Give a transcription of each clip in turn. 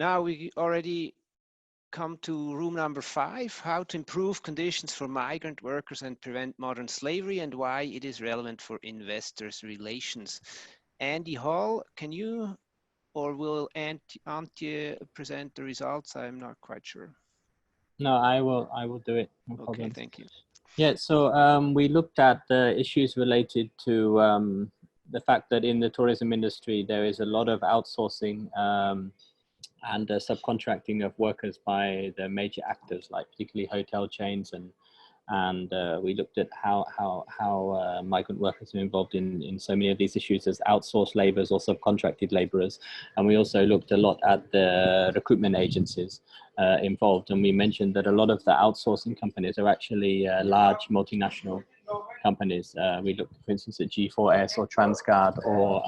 Now we already come to room number 5, how to improve conditions for migrant workers and prevent modern slavery and why it is relevant for investors' relations. Andy Hall, can you, or will Antje present the results? I'm not quite sure. No, I will do it, no problem. Okay, thank you. Yeah, so we looked at the issues related to the fact that in the tourism industry, there is a lot of outsourcing and subcontracting of workers by the major actors, like particularly hotel chains, and we looked at how migrant workers are involved in so many of these issues as outsourced laborers or subcontracted laborers, and we also looked a lot at the recruitment agencies involved, and we mentioned that a lot of the outsourcing companies are actually large multinational companies. We looked, for instance, at G4S or Transguard or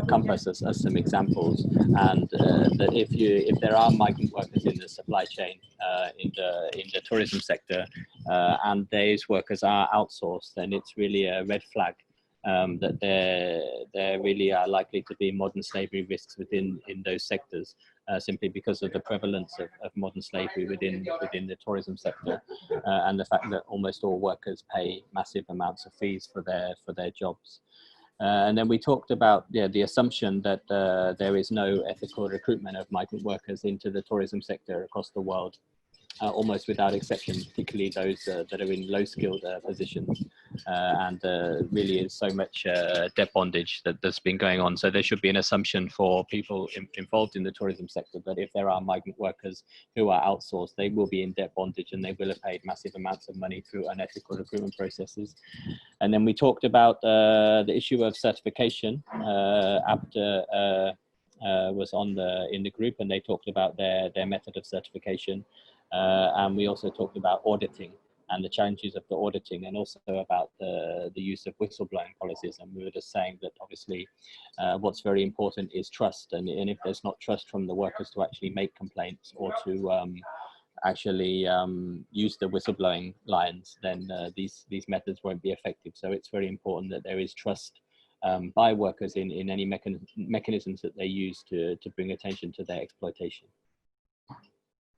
Compass as some examples, and that if there are migrant workers in the supply chain in the tourism sector and those workers are outsourced, then it's really a red flag that there really are likely to be modern slavery risks in those sectors, simply because of the prevalence of modern slavery within the tourism sector, and the fact that almost all workers pay massive amounts of fees for their jobs. And then we talked about the assumption that there is no ethical recruitment of migrant workers into the tourism sector across the world, almost without exception, particularly those that are in low-skilled positions. And really is so much debt bondage that's been going on. So there should be an assumption for people involved in the tourism sector that if there are migrant workers who are outsourced, they will be in debt bondage and they will have paid massive amounts of money through unethical recruitment processes. And then we talked about the issue of certification. APTA was in the group, and they talked about their method of certification. And we also talked about auditing and the challenges of the auditing, and also about the use of whistleblowing policies. And we were just saying that obviously what's very important is trust. And if there's not trust from the workers to actually make complaints or to actually use the whistleblowing lines, then these methods won't be effective. So it's very important that there is trust by workers in any mechanisms that they use to bring attention to their exploitation.